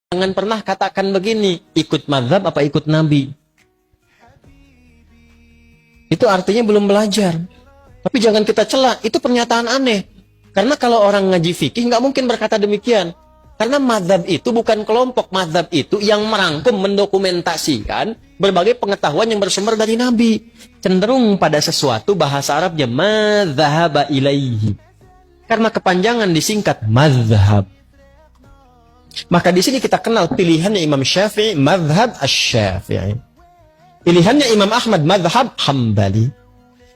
Jangan pernah katakan begini, ikut mazhab apa ikut Nabi. Itu artinya belum belajar. Tapi jangan kita cela, itu pernyataan aneh. Karena kalau orang ngaji fikih nggak mungkin berkata demikian. Karena mazhab itu bukan kelompok, mazhab itu yang merangkum, mendokumentasikan berbagai pengetahuan yang bersumber dari Nabi. Cenderung pada sesuatu bahasa Arabnya madzhaba ilaihi. Karena kepanjangan disingkat mazhab. Maka di sini kita kenal pilihannya Imam Syafi'i, mazhab asy-Syafi'i. Pilihannya Imam Ahmad, mazhab Hambali.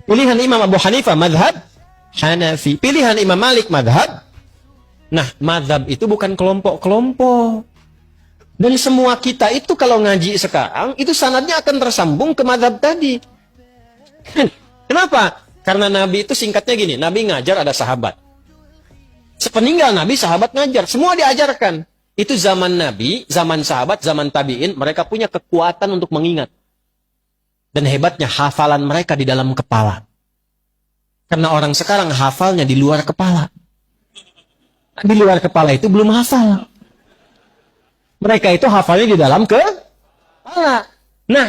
Pilihan Imam Abu Hanifah, mazhab Hanafi. Pilihan Imam Malik, mazhab. Nah, mazhab itu bukan kelompok-kelompok. Dan semua kita itu kalau ngaji sekarang, itu sanadnya akan tersambung ke mazhab tadi. Kenapa? Karena Nabi itu singkatnya gini, Nabi ngajar ada sahabat. Sepeninggal Nabi, sahabat ngajar. Semua diajarkan. Itu zaman Nabi, zaman sahabat, zaman tabi'in, mereka punya kekuatan untuk mengingat. Dan hebatnya hafalan mereka di dalam kepala. Karena orang sekarang hafalnya di luar kepala. Di luar kepala itu belum hafal. Mereka itu hafalnya di dalam kepala. Nah,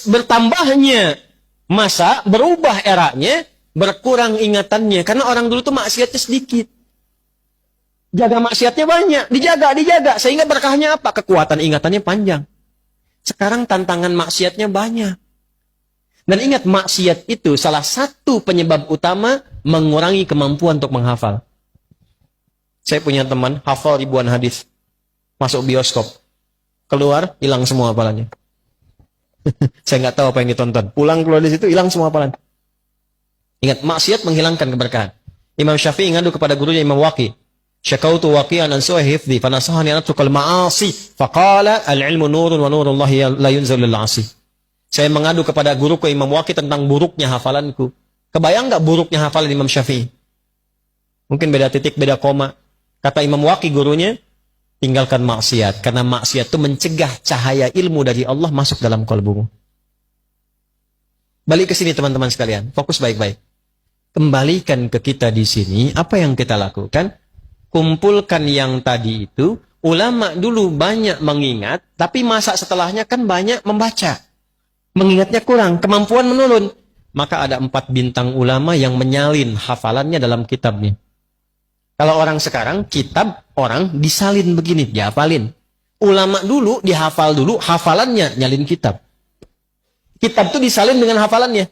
bertambahnya masa, berubah eranya, berkurang ingatannya. Karena orang dulu tuh maksiatnya sedikit. Jaga maksiatnya banyak, dijaga. Sehingga berkahnya apa? Kekuatan ingatannya panjang. Sekarang tantangan maksiatnya banyak. Dan ingat, maksiat itu salah satu penyebab utama mengurangi kemampuan untuk menghafal. Saya punya teman, hafal ribuan hadis. Masuk bioskop. Keluar, hilang semua hafalannya. Saya nggak tahu apa yang ditonton. Pulang keluar dari situ, hilang semua hafalan. Ingat, maksiat menghilangkan keberkahan. Imam Syafi'i ngadu kepada gurunya Imam Waqi. Syakautu waqi'an an su'i hifdhi fanasahani an atrukal ma'asi faqala al-ilmu nurun wa nurullahi la yunzal lil 'asi. Saya mengadu kepada guruku Imam Waqi tentang buruknya hafalanku. Kebayang enggak buruknya hafalan Imam Syafi'i? Mungkin beda titik, beda koma. Kata Imam Waqi gurunya, tinggalkan maksiat karena maksiat itu mencegah cahaya ilmu dari Allah masuk dalam kalbumu. Balik ke sini teman-teman sekalian, fokus baik-baik. Kembalikan ke kita di sini, apa yang kita lakukan? Kumpulkan yang tadi itu, ulama dulu banyak mengingat, tapi masa setelahnya kan banyak membaca. Mengingatnya kurang, kemampuan menurun. Maka ada 4 bintang ulama yang menyalin hafalannya dalam kitabnya. Kalau orang sekarang, kitab orang disalin begini, dihafalin. Ulama dulu dihafal dulu, hafalannya nyalin kitab. Kitab itu disalin dengan hafalannya.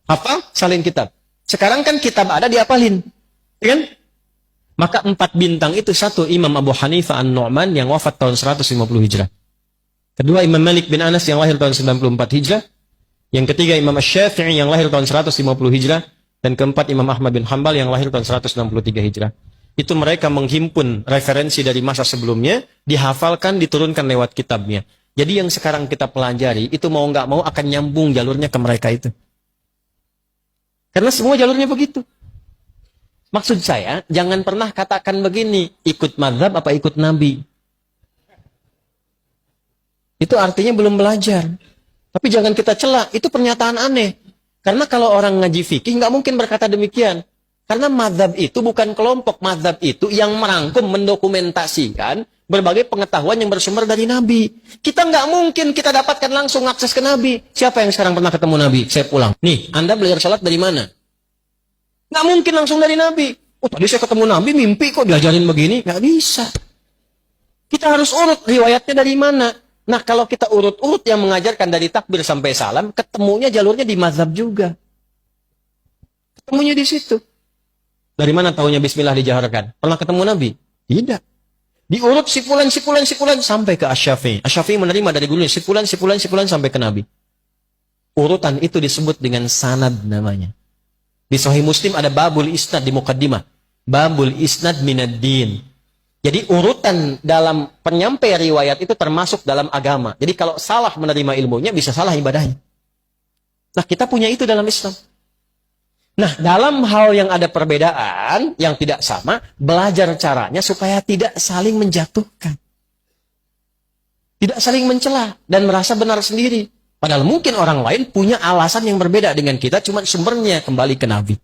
Hafal, salin kitab. Sekarang kan kitab ada, dihafalin. Ya kan? Maka 4 bintang itu, satu Imam Abu Hanifah An-Nu'man yang wafat tahun 150 Hijrah. Kedua Imam Malik bin Anas yang lahir tahun 94 Hijrah. Yang ketiga Imam Asy-Syafi'i yang lahir tahun 150 Hijrah. Dan keempat Imam Ahmad bin Hanbal yang lahir tahun 163 Hijrah. Itu mereka menghimpun referensi dari masa sebelumnya, dihafalkan, diturunkan lewat kitabnya. Jadi yang sekarang kita pelajari, itu mau nggak mau akan nyambung jalurnya ke mereka itu. Karena semua jalurnya begitu. Maksud saya, jangan pernah katakan begini, ikut mazhab apa ikut Nabi. Itu artinya belum belajar. Tapi jangan kita cela, itu pernyataan aneh. Karena kalau orang ngaji fikih, nggak mungkin berkata demikian. Karena mazhab itu bukan kelompok, mazhab itu yang merangkum, mendokumentasikan berbagai pengetahuan yang bersumber dari Nabi. Kita nggak mungkin kita dapatkan langsung akses ke Nabi. Siapa yang sekarang pernah ketemu Nabi? Saya pulang. Nih, Anda belajar salat dari mana? Nggak mungkin langsung dari Nabi. Oh, tadi saya ketemu Nabi, mimpi kok diajarin begini. Nggak bisa. Kita harus urut riwayatnya dari mana. Nah, kalau kita urut-urut yang mengajarkan dari takbir sampai salam, ketemunya jalurnya di mazhab juga. Ketemunya di situ. Dari mana tahunya bismillah dijaharkan? Pernah ketemu Nabi? Tidak. Diurut sipulan sampai ke Asy-Syafi'i. Asy-Syafi'i menerima dari gurunya sipulan sampai ke Nabi. Urutan itu disebut dengan sanad namanya. Di Sahih Muslim ada babul isnad di muqaddimah. Babul isnad minad din. Jadi urutan dalam penyampai riwayat itu termasuk dalam agama. Jadi kalau salah menerima ilmunya, bisa salah ibadahnya. Nah, kita punya itu dalam Islam. Nah, dalam hal yang ada perbedaan, yang tidak sama, belajar caranya supaya tidak saling menjatuhkan. Tidak saling mencela dan merasa benar sendiri. Padahal mungkin orang lain punya alasan yang berbeda dengan kita, cuma sumbernya kembali ke Nabi.